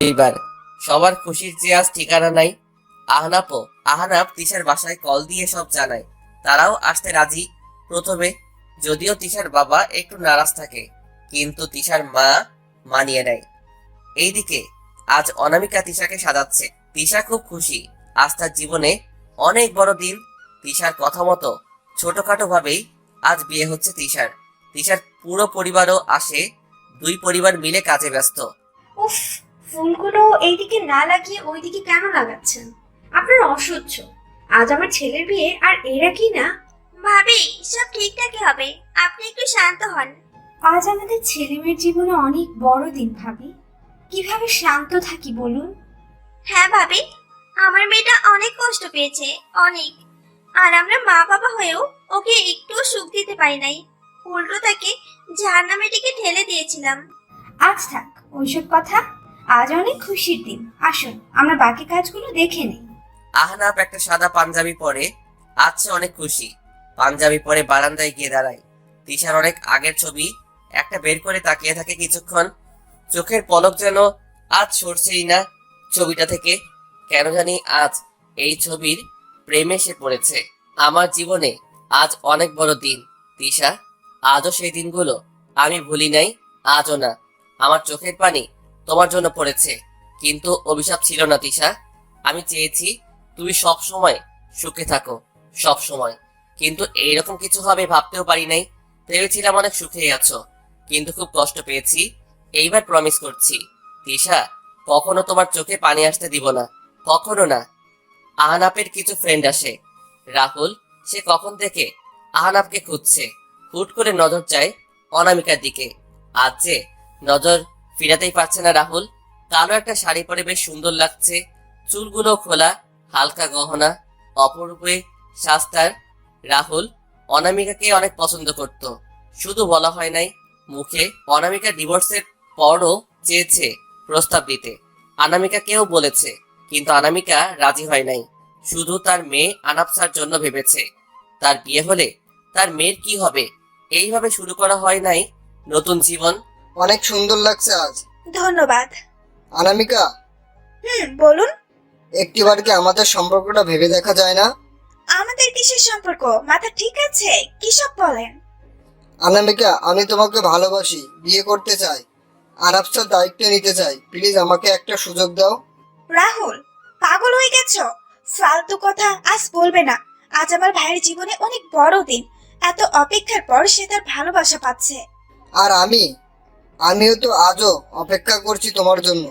পরিবার, সবার খুশির যে আজ ঠিকানা নাই। আহনাপ তিশার বাসায় কল দিয়ে সব জানায়, তারাও আসতে রাজি প্রথমে, যদিও তিশার বাবা একটু নারাজ থাকে, কিন্তু তিশার মা মানিয়ে নেয়। এইদিকে আজ অনামিকা তিশাকে সাজাচ্ছে। তিশা খুব খুশি, আজ তার জীবনে অনেক বড় দিন। তিশার কথা মতো ছোটখাটো ভাবেই আজ বিয়ে হচ্ছে তিশার। তিশার পুরো পরিবারও আসে, দুই পরিবার মিলে কাজে ব্যস্ত। উফ, ফুলগুলো এইদিকে না লাগিয়ে ওইদিকে কেন লাগাচ্ছেন? আপনার অসহ্য। আজ আমার ছেলের বিয়ে আর এরা কি না? ভাবি, সব ঠিকঠাকই হবে, আপনি একটু শান্ত হন। আজ আমাদের ছেলে মেয়ের জীবনে অনেক বড় দিন ভাবি। কিভাবে শান্ত থাকি বলুন? হ্যাঁ ভাবি, আমার মেয়েটা অনেক কষ্ট পেয়েছে, অনেক। আর আমরা মা বাবা হয়েও ওকে একটু সুখ দিতে পারি নাই, উল্টো তাকে জাহান্নামে দিকে ঠেলে দিয়েছিলাম। আজ থাক ওইসব কথা। আজ অনেক খুশির দিন, আসুন আমরা বাকি কাজগুলো দেখে নিই। আহনাফ একটা সাদা পাঞ্জাবি পরে, আজ সে অনেক খুশি। পাঞ্জাবি পরে বারান্দায় গিয়ে দাঁড়ায়। তিশার অনেক আগের ছবি একটা বের করে তাকিয়ে থাকে কিছুক্ষণ, চোখের পলক যেন আজ সরছেই না ছবিটা থেকে। কেন জানি আজ এই ছবির প্রেমে সে পড়েছে। আমার জীবনে আজ অনেক বড় দিন তিশা, আজও সেই দিনগুলো আমি ভুলি নাই, আজও না। আমার চোখের পানি তোমার জন্য পড়েছে, কিন্তু অভিশাপ ছিল না তিশা। আমি চেয়েছি তুমি সব সময় সুখে থাকো, সব সময়। কিন্তু এইরকম কিছু হবে ভাবতেও পারি নাই। ভেবেছিলাম অনেক সুখেই আছো, কিন্তু খুব কষ্ট পেয়েছি। এইবার প্রমিস করছি তিশা, কখনো তোমার চোখে পানি আসতে দিব না, কখনো না। আহনাপের কিছু ফ্রেন্ড আসে। রাহুল, সে কখন থেকে আহনাপকে খুঁজছে। হুট করে নজর যায় অনামিকার দিকে। আজ যে নজর ফিরাতেই পারছে না রাহুল। কালো একটা শাড়ি পরে বেশ সুন্দর লাগছে, চুলগুলো খোলা, হালকা গহনা, অপরূপে সাজতার। রাহুল অনামিকাকে অনেক পছন্দ করত, শুধু বলা হয় নাই মুখে। অনামিকা ডিভোর্সের পরও চেয়েছে প্রস্তাব দিতে, অনামিকাকেও বলেছে, কিন্তু অনামিকা রাজি হয় নাই। শুধু তার মেয়ে আনাপসার জন্য ভেবেছে, তার বিয়ে হলে তার মেয়ের কি হবে। এইভাবে শুরু করা হয় নাই নতুন জীবন। অনেক সুন্দর লাগছে আজ। ধন্যবাদ। অনামিকা, বলুন। একটিবার কি আমাদের সম্পর্কটা ভেবে দেখা যায় না? আমাদের কিসের সম্পর্ক? মাথা ঠিক আছে? কি সব বলেন? অনামিকা, আমি তোমাকে ভালোবাসি, বিয়ে করতে চাই, আরাফসার দায়িত্ব নিতে চাই। প্লিজ আমাকে একটা সুযোগ দাও। রাহুল, পাগল হয়ে গেছো? ফালতু কথা আজ বলবে না। আজ আমার ভাইয়ের জীবনে অনেক বড় দিন, এত অপেক্ষার পর সে তার ভালোবাসা পাচ্ছে। আর আমিও তো আজও অপেক্ষা করছি তোমার জন্য।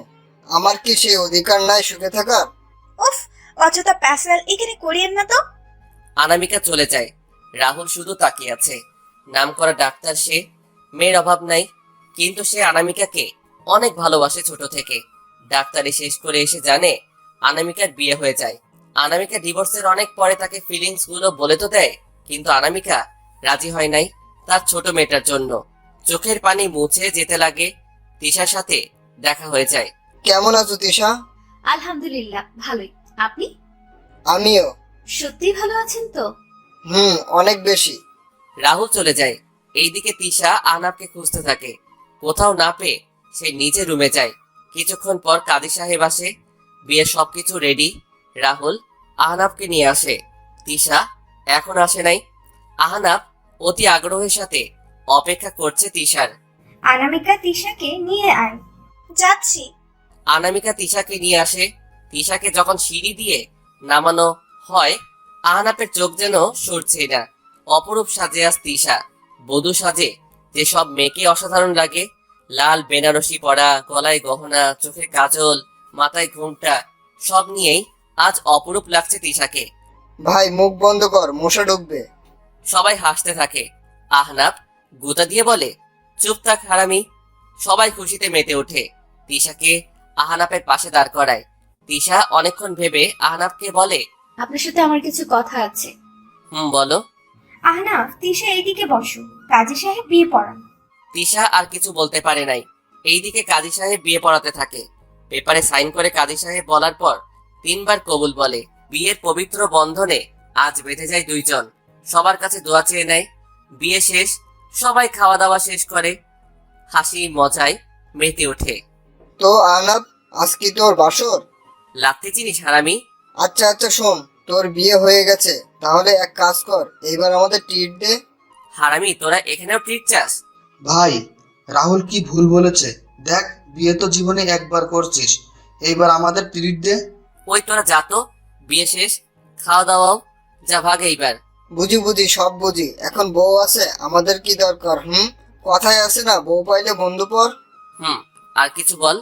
আমার কি সেই অধিকার নাই সুখে থাকার? উফ, অযথা প্যাসেল এখানে করিয়েন না তো। অনামিকা চলে যায়। রাহুল শুধু তাকিয়ে আছে। নামকরা ডাক্তার সে, মেয়ের অভাব নাই, কিন্তু সে অনামিকাকে অনেক ভালোবাসে ছোট থেকে। ডাক্তারি শেষ করে এসে জানে অনামিকার বিয়ে হয়ে যায়। অনামিকা ডিভোর্সের অনেক পরে তাকে ফিলিংস গুলো বলে তো দেয়, কিন্তু অনামিকা রাজি হয় নাই তার ছোট মেয়েটার জন্য। চোখের পানি মুছে যেতে লাগে। তিশার সাথে দেখা হয়ে যায়। কেমন আছো তিশা? আলহামদুলিল্লাহ ভালোই। আপনি? আমিও। সত্যি ভালো আছেন তো? অনেক বেশি। রাহুল চলে যায়। এইদিকে তিশা আহনাবকে খুঁজতে থাকে। কোথাও না পেয়ে সে নিচে রুমে যায়। কিছুক্ষণ পর কাজী সাহেব আসে। বিয়ের সবকিছু রেডি। রাহুল আহনাবকে নিয়ে আসে। তিশা এখন আসে নাই। আহনাব অতি আগ্রহের সাথে অপেক্ষা করছে তিশার। অনামিকা তিশাকে নিয়ে আয়। যাচ্ছি। অনামিকা তিশাকে নিয়ে আসে। তিশাকে যখন সিঁড়ি দিয়ে নামানো হয়, আহনাপের চোখ যেন সরছে না। অপরূপ সাজে আজ তিশা, বধূ সাজে যে সব মেয়েকে অসাধারণ লাগে। লাল বেনারসি পরা, গলায় গহনা, চোখে কাজল, মাথায় ঘোমটা, সব নিয়েই আজ অপরূপ লাগছে তিশাকে। ভাই মুখ বন্ধ কর, মশা ঢুকবে। সবাই হাসতে থাকে। আহনাব গুতা দিয়ে বলে, চুপ থাক হারামি। সবাই খুশিতে মেতে ওঠে। তিশাকে আহনাপের পাশে দাঁড় করায়। তিশা অনেকক্ষণ ভেবে আহনাবকে বলে, আপনার সাথে আমার কিছু কথা আছে। বলো। আহনাফ, তিশা এইদিকে বসো। কাজী সাহেব বিয়ে পড়ান। তিশা আর কিছু বলতে পারে নাই। এইদিকে কাজী সাহেব বিয়ে পড়াতে থাকে। পেপারে সাইন করে কাজী সাহেব বলার পর 3বার কবুল বলে। বিয়ের পবিত্র বন্ধনে আজ বেঁধে যায় দুইজন। সবার কাছে দোয়া চেয়ে নেয়। বিয়ে শেষ, সবাই খাওয়া দাওয়া শেষ করে। হাসি মজায় মেতে ওঠে। তো আহনাব, আজ কি তোর বাসর? লাগতে চিনিস হারামি? আচ্ছা আচ্ছা শোন, তোর বিয়ে হয়ে গেছে, তাহলে এক কাজ কর, এইবার আমাদের ট্রিট দে। হারামি, তোরা এখানেও ট্রিট চাস? ভাই, রাহুল কি ভুল বলেছে? দেখ, বিয়ে তো জীবনে একবার করছিস, এইবার আমাদের ট্রিট দে। ওই তোরা যা তো, বিয়ে শেষ, খাওয়া দাওয়াও, যা ভাগ এইবার। বুঝি বুঝি, সব বুঝি, এখন বউ আছে, আমাদের কি দরকার? কথায় আছে না, বউ পাইলে বন্ধু পর। আর কিছু বল।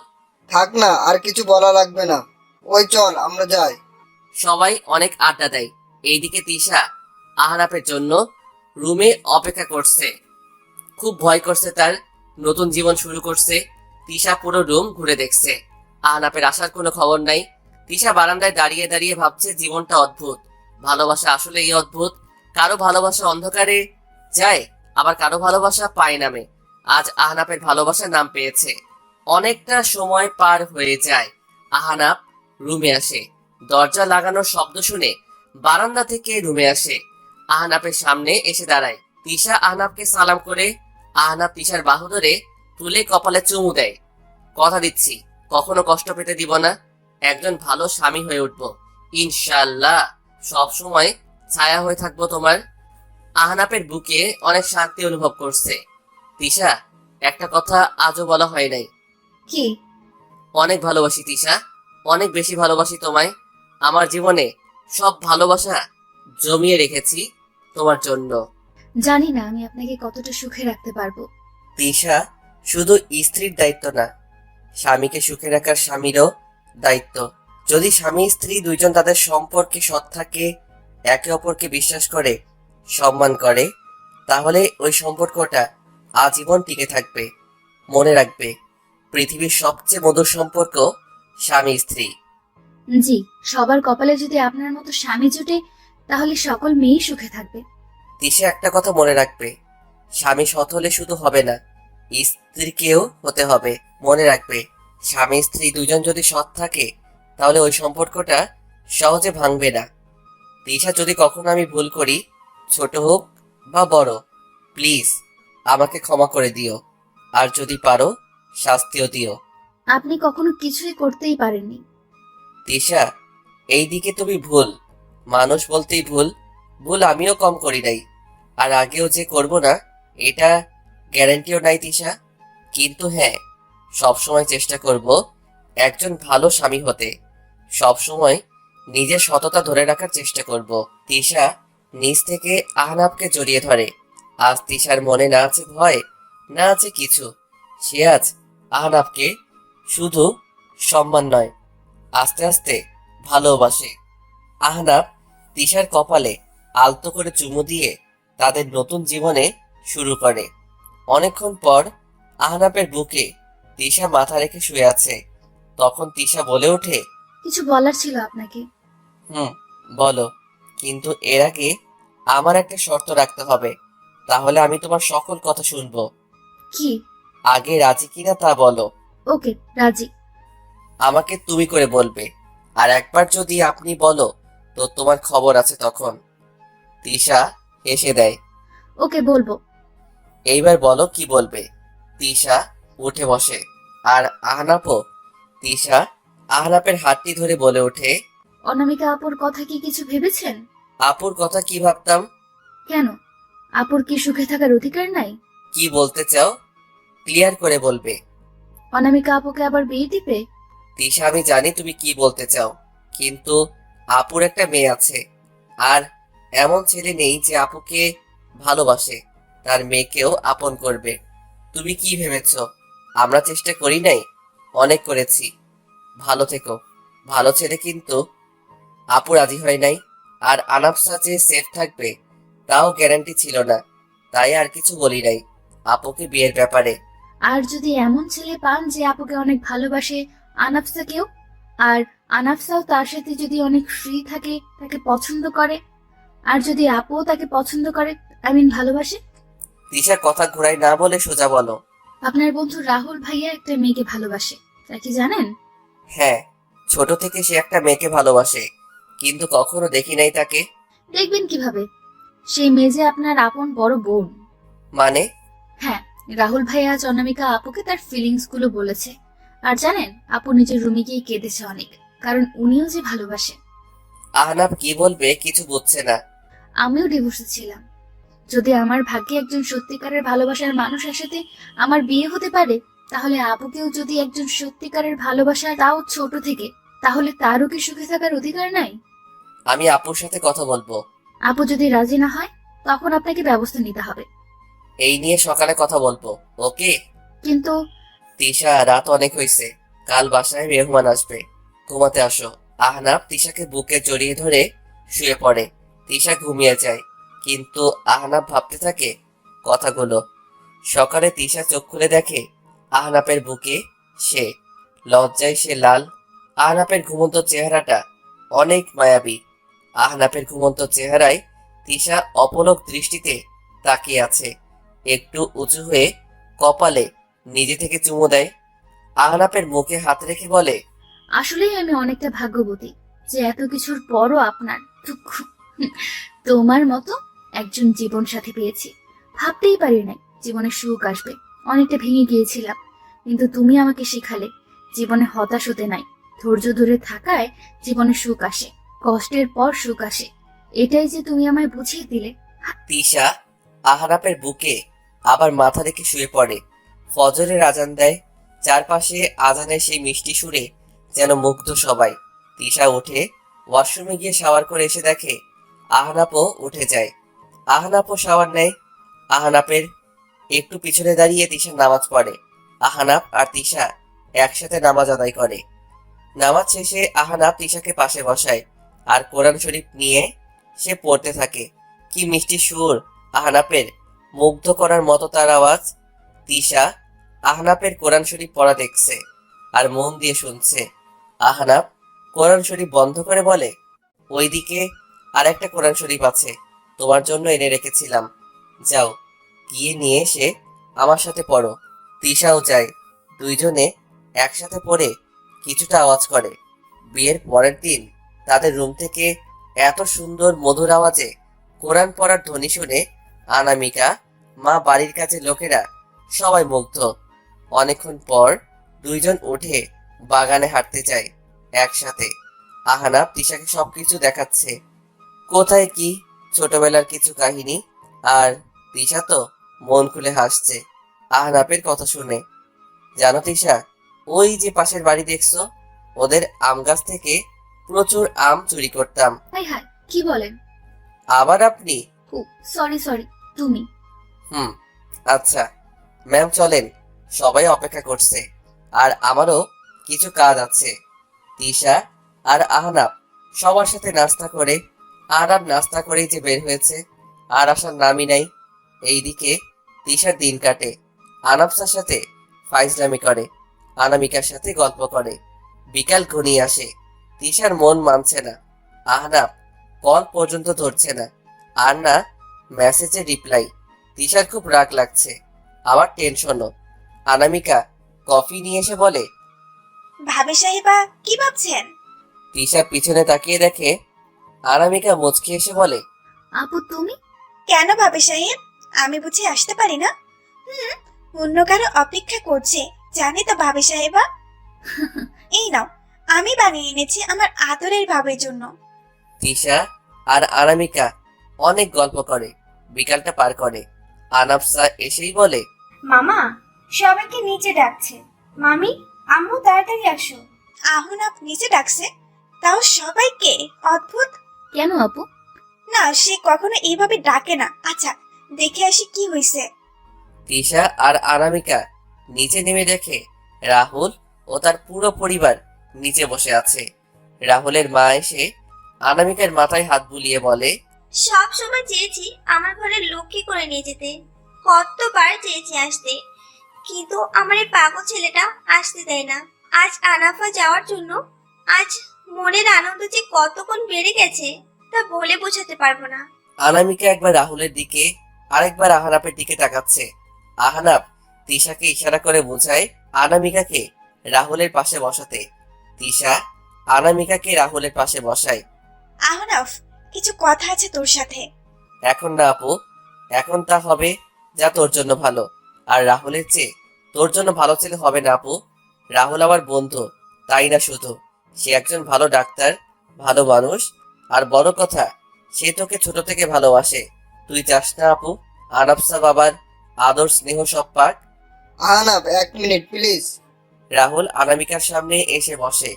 থাক না, আর কিছু বলা লাগবে না, ওই চল আমরা যাই। সবাই অনেক আড্ডা দেয়। এইদিকে তিশা আহনাফের জন্য রুমে অপেক্ষা করছে। খুব ভয় করছে তার, নতুন জীবন শুরু করছে। তিশা পুরো রুম ঘুরে দেখছে, আহনাফের আসার কোনো খবর নাই। তিশা বারান্দায় দাঁড়িয়ে দাঁড়িয়ে ভাবছে জীবনটা অদ্ভুত, ভালোবাসা আসলে এই অদ্ভুত। কারো ভালোবাসা অন্ধকারে যায়, আবার কারো ভালোবাসা পায় নামে। আজ আহনাফের ভালোবাসা নাম পেয়েছে। অনেকটা সময় পার হয়ে যায়। আহনাফ রুমে আসে, দরজা লাগানোর শব্দ শুনে বারান্দা থেকে রুমে আসে। আহনাফের সামনে এসে দাঁড়ায়। তিশা আহনাফকে সালাম করে আহনাফ তিশার বাহু ধরে তুলে কপালে চুমু দেয়। কথা দিচ্ছি, কখনো কষ্ট পেতে দিব না, একজন ভালো স্বামী হয়ে উঠব ইনশাল্লাহ, সব সময় ছায়া হয়ে থাকবো তোমার। আহনাফের বুকে অনেক শান্তি অনুভব করছে। তিশা, একটা কথা আজও বলা হয় নাই। কি? অনেক ভালোবাসি তিশা, অনেক বেশি ভালোবাসি তোমায়। আমার জীবনে সব ভালোবাসা জমিয়ে রেখেছি তোমার জন্য। জানি না আমি আপনাকে কতটা সুখে রাখতে পারবো। তিশা, শুধু স্ত্রীর দায়িত্ব না, স্বামীকে সুখে রাখার স্বামীরও দায়িত্ব। যদি স্বামী স্ত্রী দুইজন তাদের সম্পর্কে সৎ থাকে, একে অপরকে বিশ্বাস করে, সম্মান করে, তাহলে ওই সম্পর্কটা আজীবন টিকে থাকবে। মনে রাখবে, পৃথিবীর সবচেয়ে মধুর সম্পর্ক স্বামী স্ত্রী। জি, সবার কপালে যদি আপনার মতো স্বামী জুটে তাহলে সকল মেয়েই সুখে থাকবে। তিশা, একটা কথা মনে রাখবে, স্বামী সৎ হলে শুধু হবে না, স্ত্রীকেও হতে হবে। মনে রাখবে, স্বামী স্ত্রী দুজন যদি সৎ থাকে তাহলে ওই সম্পর্কটা সহজে ভাঙবে না। তিশা, যদি কখনো আমি ভুল করি, ছোট হোক বা বড়, প্লিজ আমাকে ক্ষমা করে দিও, আর যদি পারো শাস্তিও দিও। আপনি কখনো কিছুই করতেই পারেননি। তিশা, এই দিকে তুমি ভুল, মানুষ বলতেই ভুল, ভুল আমিও কম করি নাই, আর আগেও যে করব না এটা গ্যারান্টিও নাই তিশা। কিন্তু হ্যাঁ, সবসময় চেষ্টা করব একজন ভালো স্বামী হতে, সবসময় নিজের সততা ধরে রাখার চেষ্টা করব। তিশা নিজ থেকে আহনাফকে জড়িয়ে ধরে। আজ তিশার মনে না আছে ভয়, না আছে কিছু। সে আজ আহনাফকে শুধু সম্মান নয়, আস্তে আস্তে ভালোবাসে। আহনাফ তিশার কপালে আলতো করে চুমু দিয়ে তাদের নতুন জীবনে শুরু করে। অনেকক্ষণ পর আহনাফের বুকে তিশা মাথা রেখে শুয়ে আছে। তখন তিশা বলে ওঠে, কিছু বলার ছিল আপনাকে। বলো, কিন্তু এর আগে আমার একটা শর্ত রাখতে হবে, তাহলে আমি তোমার সকল কথা শুনবো। কি? আগে রাজি কিনা তা বলো। ওকে, রাজি। আমাকে তুমি করে বলবে, আর একবার যদি আপনি বলো তো তোমার খবর আছে তখন। তিশা হেসে দেয়। ওকে, বলবো। এইবার বলো কি বলবে। তিশা উঠে বসে, আর আহনাফও। তিশা আহনাফের হাতটি ধরে বলে ওঠে, অনামিকা আপুর কথা কি কিছু ভেবেছেন? আপুর কথা কি ভাবতাম? কেন? আপুর কি সুখে থাকার অধিকার নাই? কি বলতে চাও ক্লিয়ার করে বলবে। অনামিকা আপুকে আবার বিয়ে দিবে? তিশা, আমি জানি তুমি কি বলতে চাও, কিন্তু আপুর একটা মেয়ে আছে, আর এমন ছেলে নেই যে আপুকে ভালোবাসে তার মেয়েকেও আপন করবে। তুমি কি ভেবেছো আমরা চেষ্টা করি নাই? অনেক করেছি। ভালো থেকো। ভালো ছেলে, কিন্তু আপু রাজি হয় নাই, আর আনাফসা যে সেফ থাকবে তাও গ্যারান্টি ছিল না, তাই আর কিছু বলি নাই আপুকে বিয়ের ব্যাপারে। আর যদি এমন ছেলে পান যে আপুকে অনেক ভালোবাসে, আনাফসাকেও, আর আনাফসাও তার সাথে যদি অনেক ফ্রি থাকে, তাকে পছন্দ করে, আর যদি আপুও তাকে পছন্দ করে, ভালোবাসে। তিশা কথা ঘুরাই না বলে সোজা বলো। আপনার বন্ধু রাহুল ভাইয়া একটা মেয়েকে ভালোবাসে, তা কি জানেন? হ্যাঁ, ছোট থেকে সে একটা মেয়েকে ভালোবাসে, কিন্তু কখনো দেখি নাই তাকে। দেখবেন কিভাবে? সেই মেয়ে যে আপনার আপন বড় বোন। মানে? হ্যাঁ, রাহুল ভাইয়া আজ অনামিকা আপুকে তার ফিলিংস গুলো বলেছে, আর জানেন, আপু নিজের রুমে গিয়ে কেঁদেছে অনেক, কারণ উনিও যে ভালোবাসে। আহনাব কি বলবে কিছু বুঝছে না। আমিও ডিভোর্সে ছিলাম। যদি আমার ভাগ্যে একজন সত্যিকারের ভালোবাসার মানুষের সাথে আমার বিয়ে হতে পারে, তাহলে আপুকেও যদি একজন সত্যিকারের ভালোবাসা, তাও ছোট থেকে, তাহলে তারও কি সুখে থাকার অধিকার নাই? আমি আপুর সাথে কথা বলবো। আপু যদি রাজি না হয়, তখন আপনাকে ব্যবস্থা নিতে হবে। এই নিয়ে সকালে কথা বলবো, ওকে? কিন্তু তিশা, রাত অনেক হয়েছে, কাল বাসায় মেহমান আসবে, ঘুমাতে আসো। আহনাব তিশাকে বুকে জড়িয়ে ধরে শুয়ে পড়ে। তিশা ঘুমিয়ে যায়, কিন্তু আহনাব ভাবতে থাকে কথাগুলো। সকালে তিশা চোখ খুলে দেখে আহনাপের বুকে সে। লজ্জায় সে লাল। আহনাপের ঘুমন্ত চেহারাটা অনেক মায়াবী। আহনাপের ঘুমন্ত চেহারায় তিশা অপলক দৃষ্টিতে তাকিয়ে আছে। একটু উঁচু হয়ে কপালে নিজে থেকে চুমু দেয়। আহনাপের মুখে হাত রেখে বলে, আসলেই আমি অনেকটা ভাগ্যবতী যে এত কিছুর পরও আপনার দুঃখ, তোমার মতো একজন জীবন সাথী পেয়েছি। ভাবতেই পারি নাই জীবনে সুখ আসবে। অনেকটা ভেঙে গিয়েছিলাম, কিন্তু তুমি আমাকে শেখালে জীবনে হতাশ হতে নাই, ধৈর্য ধরে থাকায় জীবনে সুখ আসে, কষ্টের পর সুখ আসে। এটাই যে তুমি আমায় বুঝিয়ে দিলে। তিশা আহনাপের বুকে আবার মাথা রেখে শুয়ে পড়ে। ফজরের আজান দেয়। চারপাশে আজানের সেই মিষ্টি সুরে যেন মুগ্ধ সবাই। তিশা উঠে ওয়াশরুমে গিয়ে শাওয়ার করে এসে দেখে আহনাপও উঠে যায়। আহনাপও শাওয়ার নেয়। আহনাপের একটু পিছনে দাঁড়িয়ে তিশা নামাজ পড়ে। আহনাপ আর তিশা একসাথে নামাজ আদায় করে। নামাজ শেষে আহনাপ তিশাকে পাশে বসায় আর কোরআন শরীফ নিয়ে সে পড়তে থাকে। কি মিষ্টি সুর আহনাপের, মুগ্ধ করার মতো তার আওয়াজ। তিশা আহনাপের কোরআন শরীফ পড়া দেখছে আর মন দিয়ে শুনছে। আহনাপ কোরআন শরীফ বন্ধ করে বলে, ওইদিকে আর একটা কোরআন শরীফ আছে, তোমার জন্য এনে রেখেছিলাম, যাও গিয়ে নিয়ে এসে আমার সাথে পড়ো। তিশাও যায়। দুইজনে একসাথে পড়ে কিছুটা আওয়াজ করে। বিয়ের পরের দিন তাদের রুম থেকে এত সুন্দর মধুর আওয়াজে কোরআন পড়ার ধ্বনি শুনে অনামিকা, মা, বাড়ির কাছে লোকেরা সবাই মুগ্ধ। অনেকক্ষণ পর দুইজন উঠে বাগানে হাঁটতে যায় একসাথে। আহনাব তিশাকে সবকিছু দেখাচ্ছে, কোথায় কি ছোটবেলার কিছু কাহিনী। আর তিশা তো মন খুলে হাসছে আহনাবের কথা শুনে। জানো তিশা, ওই যে পাশের বাড়ি দেখছো, ওদের আম গাছ থেকে প্রচুর আম চুরি করতাম। হাই হাই, কি বলেন? আবার আপনি? ও সরি সরি, তুমি। হুম, আচ্ছা ম্যাম, চলেন, সবাই অপেক্ষা করছে আর আমারও কিছু কাজ আছে। তিশা আর আহনাব সবার সাথে নাস্তা করে, আহনাব নাস্তা করেই যে বের হয়েছে আর আসার নামই নাই। এইদিকে তিশার দিন কাটে, আনাবসার সাথে ফাইজলামি করে, অনামিকার সাথে গল্প করে। বিকাল ঘনিয়ে আসে, তিশার মন মানছে না। আহনাব কল পর্যন্ত ধরছে না, আর না মেসেজে রিপ্লাই। তিশার খুব রাগ লাগছে, আবার টেনশনও। অনামিকা কফি নিয়ে এসে বলে, ভাবি সাহেবা কি ভাবছেন? তিশার পিছনে তাকিয়ে দেখে অনামিকা মুচকি এসে বলে, আপু তুমি? কেন ভাবি সাহেব, আমি বুঝি আসতে পারি না? অন্য কারো অপেক্ষা করছে, জানি তো ভাবি সাহেবা। এই নাও, আমি বানিয়ে এনেছি আমার আদরের ভাবের জন্য। তিশা আর অনামিকা অনেক গল্প করে, বিকালটা পার করে। আনাফসা এসেই বলে, মামা, সবাইকে নিচে ডাকছে। মামি, আম্মু তাড়াতাড়ি আসো। আহনাব নিচে ডাকছে, তাও সবাইকে? অদ্ভুত। কেন আপু? না, সে কখনো এইভাবে ডাকে না। আচ্ছা, দেখে আসি কি হয়েছে। তিশা আর অনামিকা নিচে নেমে দেখে রাহুল ও তার পুরো পরিবার নিচে বসে আছে। রাহুলের মা এসে অনামিকার মাথায় হাত বুলিয়ে বলে, সব সময় চেয়েছি আমার ঘরে লক্ষ্মী করে নিয়ে যেতে, কতবার চেয়েছি আসতে, কিন্তু আমার এই পাগল ছেলেটা আসতে দেয় না। আজ আনাফা যাওয়ার জন্য আজ মনের আনন্দ যে কতক্ষণ বেড়ে গেছে তা বলে বোঝাতে পারবো না। অনামিকা একবার রাহুলের দিকে আরেকবার আহনাপের দিকে তাকাচ্ছে। আহনাপ তিশাকে ইশারা করে বোঝায় অনামিকাকে রাহুলের পাশে বসাতে। তিশা অনামিকাকে রাহুলের পাশে বসায়। আহনাফ, কিছু কথা আছে তোর সাথে। এখন না আপু, এখন তা হবে যা তোর জন্য ভালো, আর রাহুলের চেয়ে তোর জন্য ভালো ছেলে হবে না আপু। রাহুল আমার বন্ধু, তাই না শুধু, সে একজন ভালো ডাক্তার, ভালো মানুষ, আর বড় কথা, সে তোকে ছোট থেকে ভালোবাসে। তুই চাস না আপু আনাফসা বাবার আদর স্নেহ সব পাক? Ahnab, 1 minute please. রাহুল অনামিকার সামনে এসে বসে,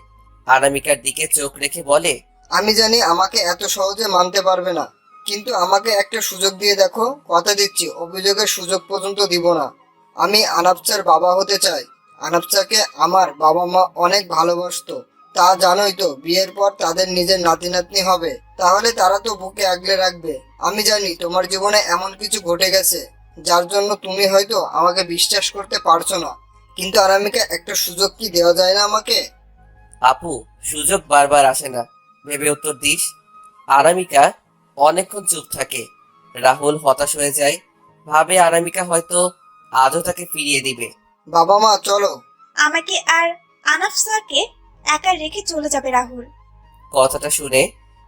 অনামিকার দিকে চোখ রেখে বলে, আমি জানি আমাকে এত সহজে মানতে পারবে না, কিন্তু আমাকে একটা সুযোগ দিয়ে দেখো। কথা দিচ্ছি, অভিযোগের সুযোগ পর্যন্ত দিব না। আমি আনাফসার বাবা হতে চাই। আনাফসাকে আমার বাবা মা অনেক ভালোবাসতো, তা জানোই তো। বিয়ের পর তাদের নিজের নাতি নাতনি হবে, তাহলে তারা তো বুকে আগলে রাখবে। আমি জানি তোমার জীবনে এমন কিছু ঘটে গেছে যার জন্য তুমি হয়তো আমাকে বিশ্বাস করতে পারছো না, কিন্তু আনামিকা, একটা সুযোগ কি দেওয়া যায় না আমাকে? আপু সুযোগ বারবার আসে না, ভেবে উত্তর দিস। অনামিকা অনেকক্ষণ চুপ থাকে। রাহুল হতাশ হয়ে যায়, ভাবে অনামিকা হয়তো আজও তাকে ফিরিয়ে দিবে। বাবা মা চলো। আমাকে আর আনাফসাকে একা রেখে চলে যাবে রাহুল। কথাটা শুনে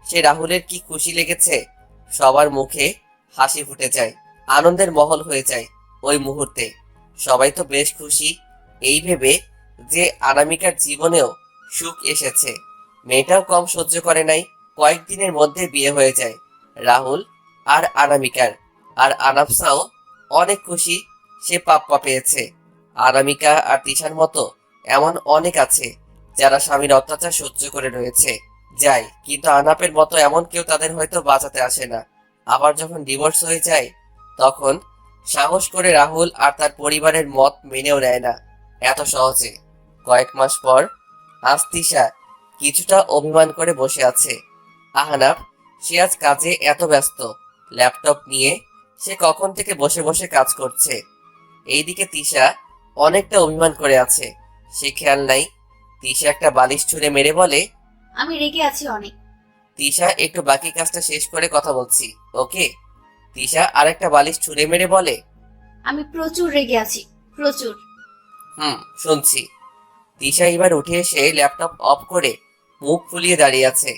সে রাহুলের কি খুশি লেগেছে, সবার মুখে হাসি ফুটে যায়, আনন্দের মহল হয়ে যায় ওই মুহূর্তে। সবাই তো বেশ খুশি এই ভেবে যে অনামিকার জীবনেও সুখ এসেছে। মেয়েটাও কম সহ্য করে নাই, কয়েকদিনের মধ্যে বিয়ে হয়ে যায় রাহুল আর অনামিকার। আর আনাফসাও অনেক খুশি, সে পাপ্পা পেয়েছে। অনামিকা আর তিশার মতো এমন অনেক আছে যারা স্বামীর অত্যাচার সহ্য করে রয়েছে যায়, কিন্তু আনাপের মতো এমন কেউ তাদের হয়তো বাঁচাতে আসে না। আবার যখন ডিভোর্স হয়ে যায় তখন সাহস করে রাহুল আর তার পরিবারের মত মেনেও নেয় না এত সহজে। কয়েক মাস পর আজ তিশা কিছুটা অভিমান করে বসে আছে। আহনাফ, সে আজ কাজে এত ব্যস্ত, ল্যাপটপ নিয়ে সে কখন থেকে বসে বসে কাজ করছে। এইদিকে তিশা অনেকটা অভিমান করে আছে, সে খেয়াল নাই। তিশা একটা বালিশ ছুঁড়ে মেরে বলে, আমি রেগে আছি অনেক। তিশা, একটু বাকি কাজটা শেষ করে কথা বলছি, ওকে? তিশা আরেকটা বালিশ ছুঁড়ে মেরে বলে, আমি প্রচুর রেগে আছি, প্রচুর। শুনছি। তিশা এবার উঠে এসে ল্যাপটপ অফ করে মুখ ফুলিয়ে দাঁড়িয়ে আছে।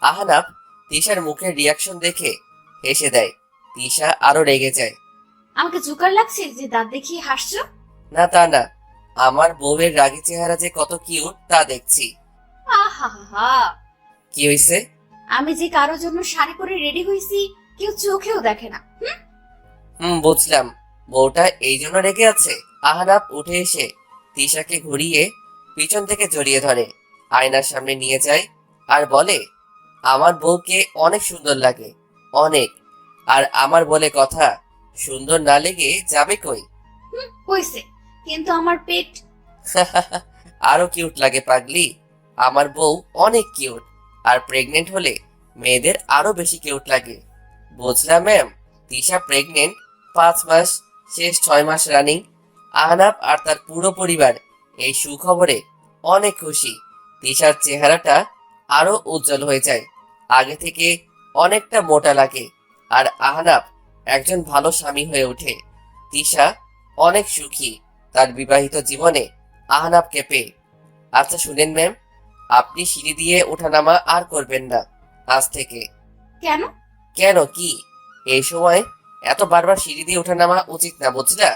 আহনাফ তিশার মুখের রিয়াকশন দেখে হেসে দেয়। তিশা আরো রেগে যায়। আমাকে জোকার লাগছে যে দাঁত দেখিয়ে হাসছো? না তা না, আমার বউয়ের রাগী চেহারা যে কত কিউট তা দেখছি। আহা হা। কি হয়েছে? আমি যে কারোর জন্য শাড়ি পরে রেডি হয়েছি কেউ চোখেও দেখে না। বুঝলাম, বউটা এই জন্য রেগে আছে। আহনাফ উঠে এসে তিশাকে ঘুরিয়ে পিছন থেকে জড়িয়ে ধরে, আয়নার সামনে নিয়ে যায় আর বলে, আমার বউকে অনেক সুন্দর লাগে, অনেক। আর আমার বলে কথা, সুন্দর না লেগে যাবে কই? হয়েছে, কিন্তু আমার পেট। আরো কিউট লাগে পাগলি, আমার বউ অনেক কিউট, আর প্রেগনেন্ট হলে মেয়েদের আরো বেশি কিউট লাগে। বুঝলাম ম্যাম। তিশা প্রেগনেন্ট, 5 মাস, শেষ 6 মাস রানিং। আহনাফ আর তার পুরো পরিবার এই সুখবরে অনেক খুশি। তিশার চেহারাটা আরো উজ্জ্বল হয়ে যায়, আগে থেকে অনেকটা মোটা লাগে, আর আহনাফ একজন ভালো স্বামী হয়ে ওঠে। তিশা অনেক সুখী তার বিবাহিত জীবনে আহনাফকে পেয়ে। আচ্ছা শুনেন ম্যাম, আপনি সিঁড়ি দিয়ে ওঠানামা আর করবেন না আজ থেকে। কেন? কেন কি? এই সময় এত বারবার সিঁড়ি দিয়ে ওঠানামা উচিত না, বুঝলা?